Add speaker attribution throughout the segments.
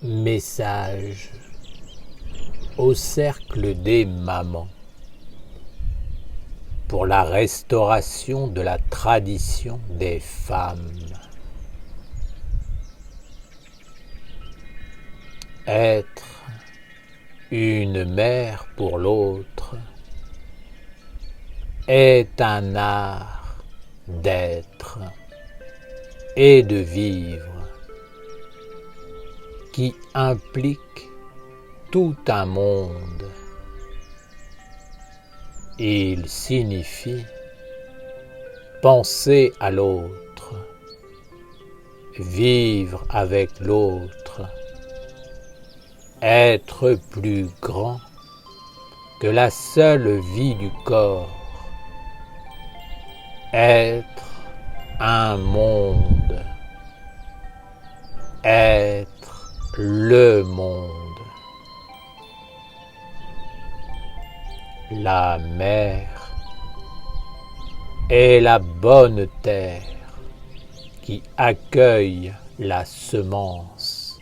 Speaker 1: Message au cercle des mamans pour la restauration de la tradition des femmes. Être une mère pour l'autre est un art d'être et de vivre qui implique tout un monde. Il signifie penser à l'autre, vivre avec l'autre, être plus grand que la seule vie du corps, être un monde, être le monde. La mère est la bonne terre qui accueille la semence.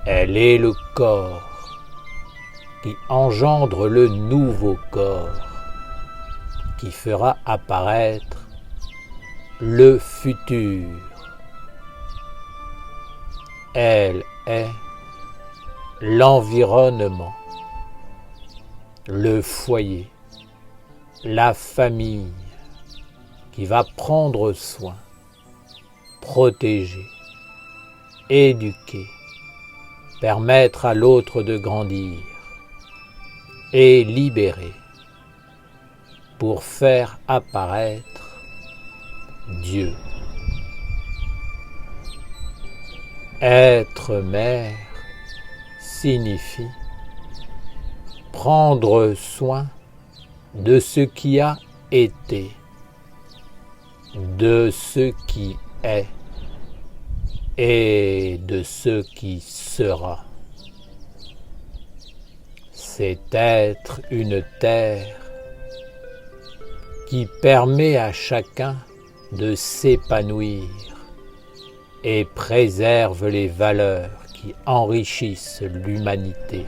Speaker 1: Elle est le corps qui engendre le nouveau corps qui fera apparaître le futur. Elle est l'environnement, le foyer, la famille qui va prendre soin, protéger, éduquer, permettre à l'autre de grandir et libérer pour faire apparaître Dieu. Être mère signifie prendre soin de ce qui a été, de ce qui est et de ce qui sera. C'est être une terre qui permet à chacun de s'épanouir et préserve les valeurs qui enrichissent l'humanité.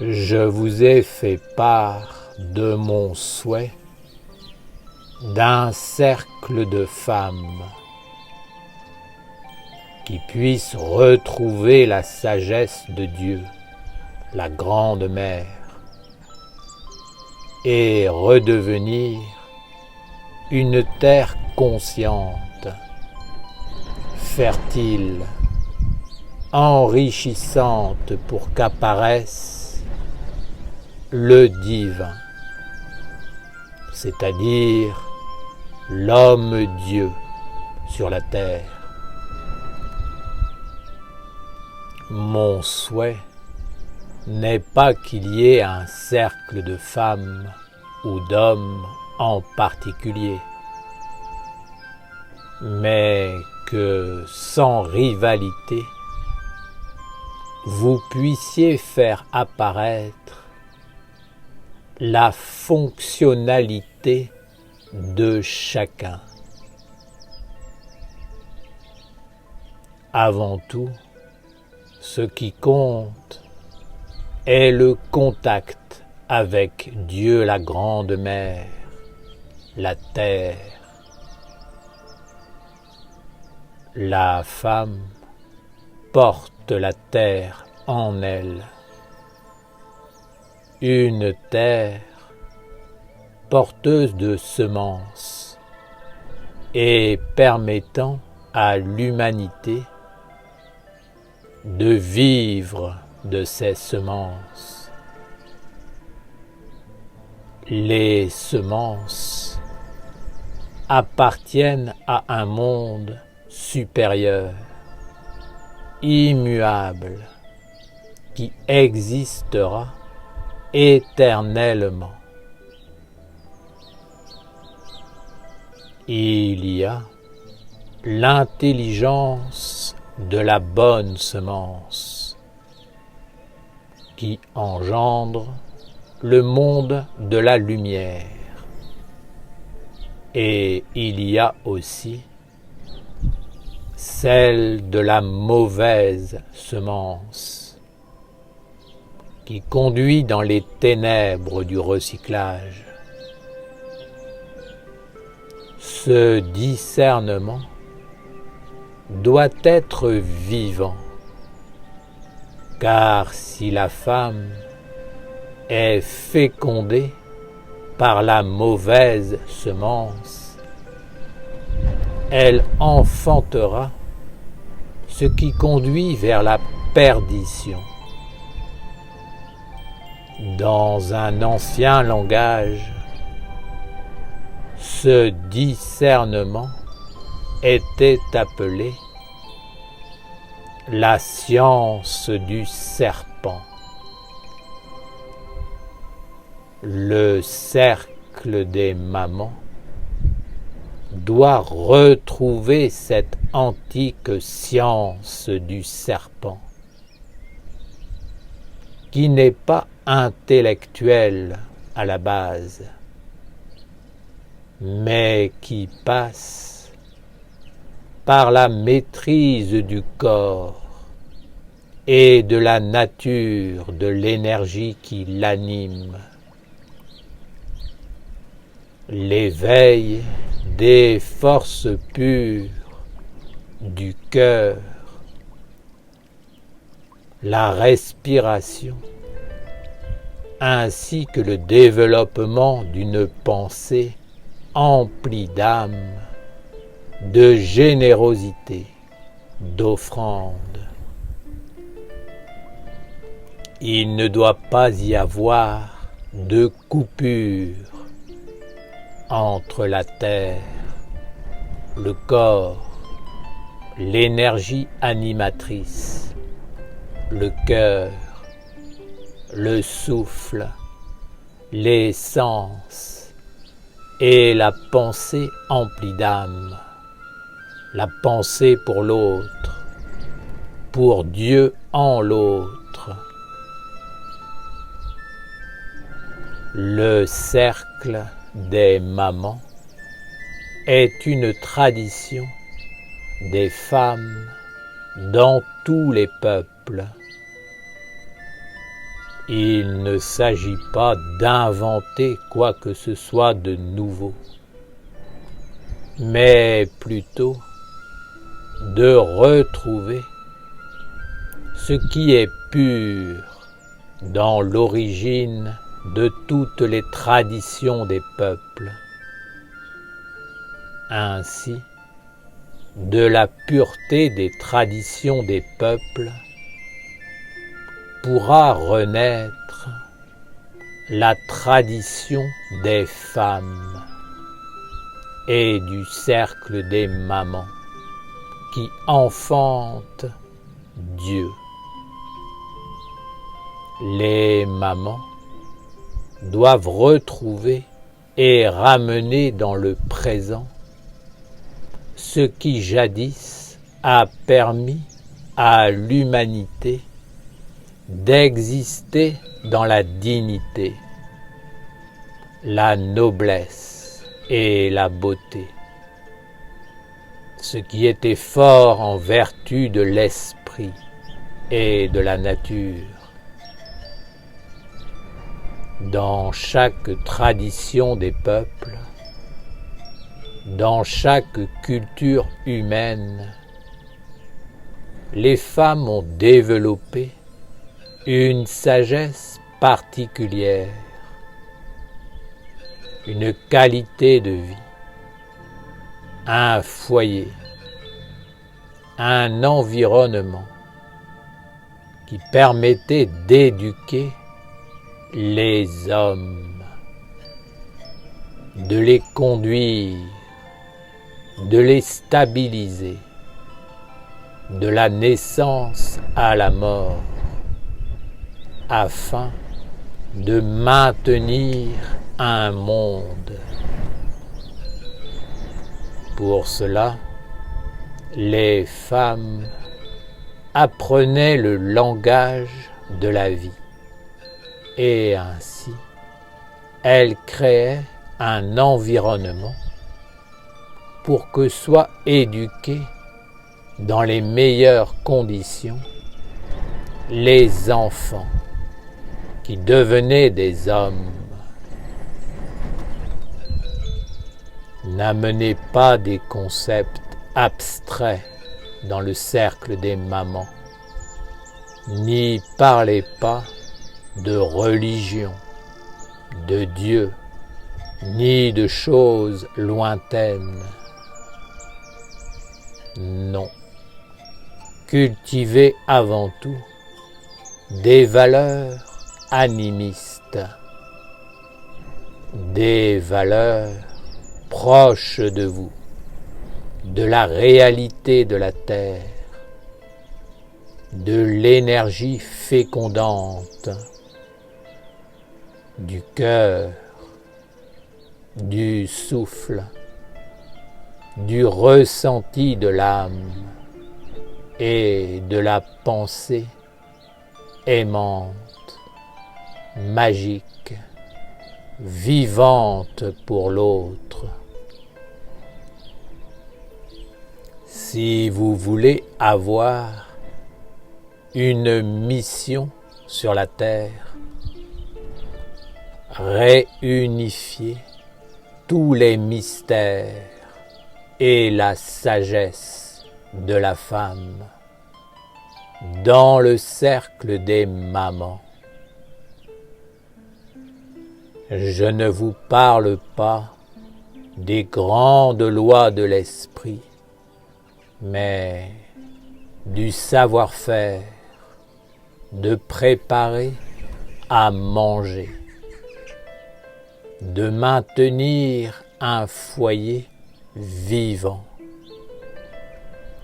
Speaker 1: Je vous ai fait part de mon souhait d'un cercle de femmes qui puissent retrouver la sagesse de Dieu, la grande mère, et redevenir une terre consciente, fertile, enrichissante pour qu'apparaisse le divin, c'est-à-dire l'homme-dieu sur la terre. Mon souhait n'est pas qu'il y ait un cercle de femmes ou d'hommes en particulier, mais que sans rivalité, vous puissiez faire apparaître la fonctionnalité de chacun. Avant tout, ce qui compte est le contact avec Dieu la grande mère, la terre. La femme porte la terre en elle. Une terre porteuse de semences et permettant à l'humanité de vivre de ces semences. Les semences appartiennent à un monde supérieur, immuable, qui existera éternellement. Il y a l'intelligence de la bonne semence qui engendre le monde de la lumière. Et il y a aussi celle de la mauvaise semence qui conduit dans les ténèbres du recyclage. Ce discernement doit être vivant, car si la femme est fécondée par la mauvaise semence, elle enfantera ce qui conduit vers la perdition. Dans un ancien langage, ce discernement était appelé la science du serpent. Le cercle des mamans doit retrouver cette antique science du serpent, qui n'est pas intellectuelle à la base, mais qui passe par la maîtrise du corps et de la nature de l'énergie qui l'anime. L'éveil des forces pures du cœur, la respiration, ainsi que le développement d'une pensée emplie d'âme, de générosité, d'offrande. Il ne doit pas y avoir de coupure entre la terre, le corps, l'énergie animatrice, le cœur, le souffle, les sens et la pensée emplie d'âme, la pensée pour l'autre, pour Dieu en l'autre. Le cercle des mamans est une tradition des femmes dans tous les peuples. Il ne s'agit pas d'inventer quoi que ce soit de nouveau, mais plutôt de retrouver ce qui est pur dans l'origine de toutes les traditions des peuples. Ainsi, de la pureté des traditions des peuples pourra renaître la tradition des femmes et du cercle des mamans qui enfantent Dieu. Les mamans doivent retrouver et ramener dans le présent ce qui jadis a permis à l'humanité d'exister dans la dignité, la noblesse et la beauté, ce qui était fort en vertu de l'esprit et de la nature. Dans chaque tradition des peuples, dans chaque culture humaine, les femmes ont développé une sagesse particulière, une qualité de vie, un foyer, un environnement qui permettait d'éduquer les hommes, de les conduire, de les stabiliser, de la naissance à la mort, afin de maintenir un monde. Pour cela, les femmes apprenaient le langage de la vie. Et ainsi, elle créait un environnement pour que soient éduqués dans les meilleures conditions les enfants qui devenaient des hommes. N'amenez pas des concepts abstraits dans le cercle des mamans, n'y parlez pas de religion, de Dieu, ni de choses lointaines. Non, cultivez avant tout des valeurs animistes, des valeurs proches de vous, de la réalité de la terre, de l'énergie fécondante, du cœur, du souffle, du ressenti de l'âme et de la pensée aimante, magique, vivante pour l'autre. Si vous voulez avoir une mission sur la terre, réunifiez tous les mystères et la sagesse de la femme dans le cercle des mamans. Je ne vous parle pas des grandes lois de l'esprit, mais du savoir-faire, de préparer à manger, de maintenir un foyer vivant,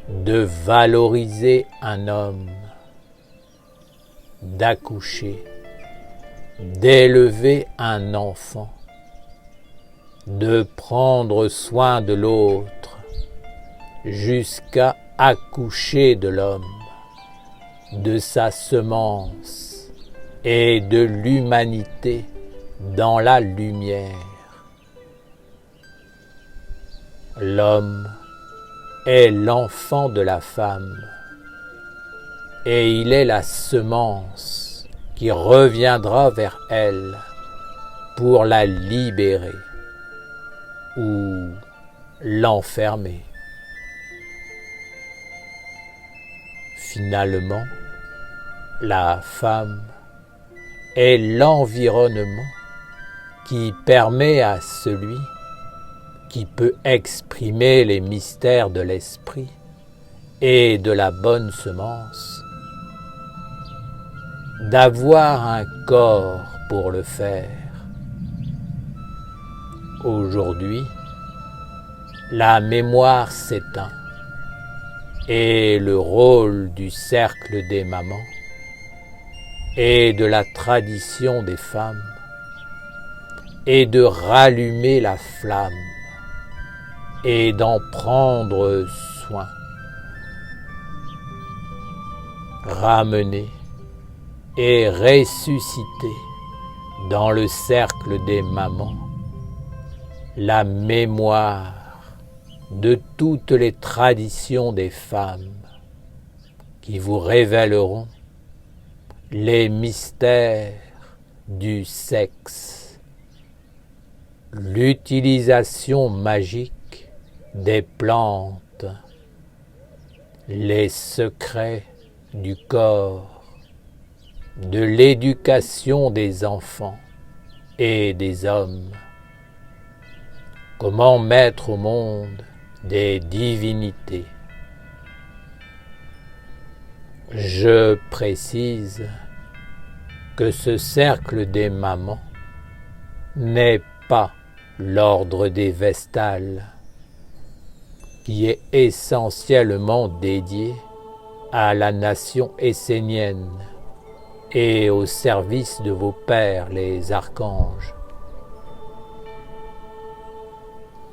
Speaker 1: de valoriser un homme, d'accoucher, d'élever un enfant, de prendre soin de l'autre jusqu'à accoucher de l'homme, de sa semence et de l'humanité dans la lumière. L'homme est l'enfant de la femme et il est la semence qui reviendra vers elle pour la libérer ou l'enfermer. Finalement, la femme est l'environnement qui permet à celui qui peut exprimer les mystères de l'esprit et de la bonne semence d'avoir un corps pour le faire. Aujourd'hui, la mémoire s'éteint et le rôle du cercle des mamans et de la tradition des femmes est de rallumer la flamme et d'en prendre soin. Ramener et ressusciter dans le cercle des mamans la mémoire de toutes les traditions des femmes qui vous révéleront les mystères du sexe, l'utilisation magique des plantes, les secrets du corps, de l'éducation des enfants et des hommes, comment mettre au monde des divinités. Je précise que ce cercle des mamans n'est pas l'ordre des Vestales, qui est essentiellement dédié à la nation essénienne et au service de vos pères les archanges.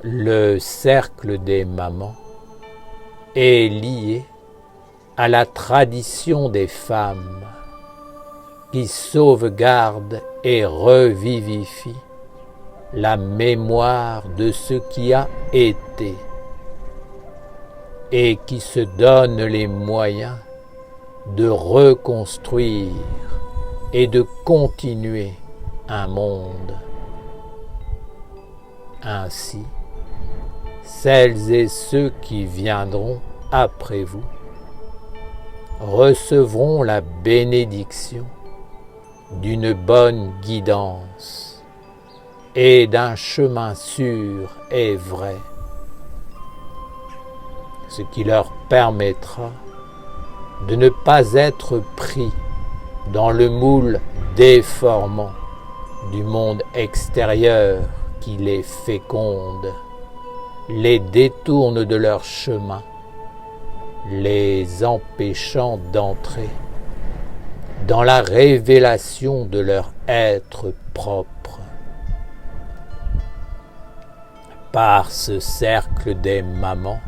Speaker 1: Le cercle des mamans est lié à la tradition des femmes qui sauvegarde et revivifie la mémoire de ce qui a été et qui se donne les moyens de reconstruire et de continuer un monde. Ainsi, celles et ceux qui viendront après vous recevront la bénédiction d'une bonne guidance et d'un chemin sûr et vrai, ce qui leur permettra de ne pas être pris dans le moule déformant du monde extérieur qui les féconde, les détourne de leur chemin, les empêchant d'entrer dans la révélation de leur être propre. Par ce cercle des mamans,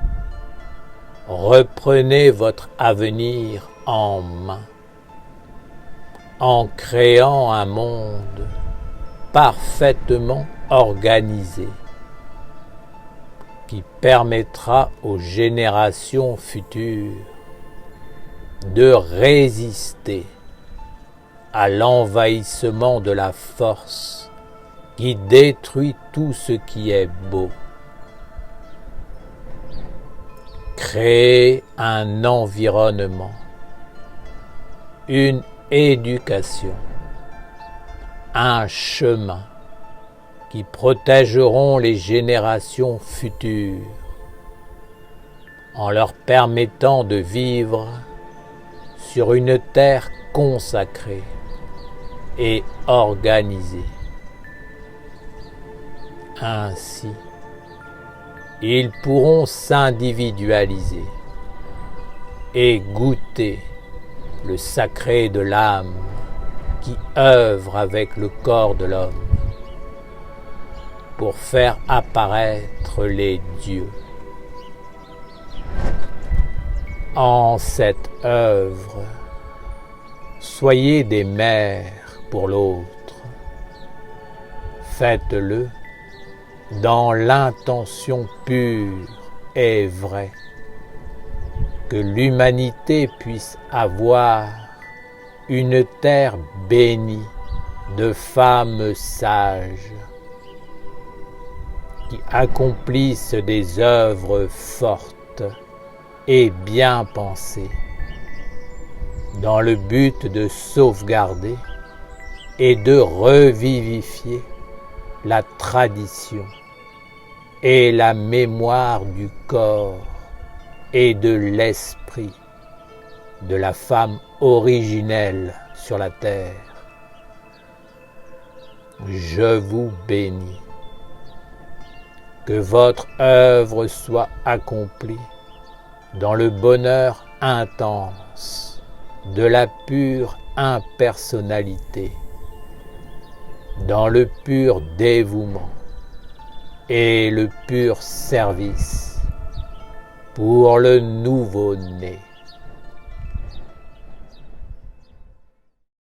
Speaker 1: reprenez votre avenir en main, en créant un monde parfaitement organisé qui permettra aux générations futures de résister à l'envahissement de la force qui détruit tout ce qui est beau. Créer un environnement, une éducation, un chemin qui protégeront les générations futures en leur permettant de vivre sur une terre consacrée et organisée. Ainsi, ils pourront s'individualiser et goûter le sacré de l'âme qui œuvre avec le corps de l'homme pour faire apparaître les dieux. En cette œuvre, soyez des mères pour l'autre. Faites-le dans l'intention pure et vraie que l'humanité puisse avoir une terre bénie de femmes sages qui accomplissent des œuvres fortes et bien pensées dans le but de sauvegarder et de revivifier la tradition et la mémoire du corps et de l'esprit de la femme originelle sur la terre. Je vous bénis. Que votre œuvre soit accomplie dans le bonheur intense de la pure impersonnalité, dans le pur dévouement et le pur service pour le nouveau-né.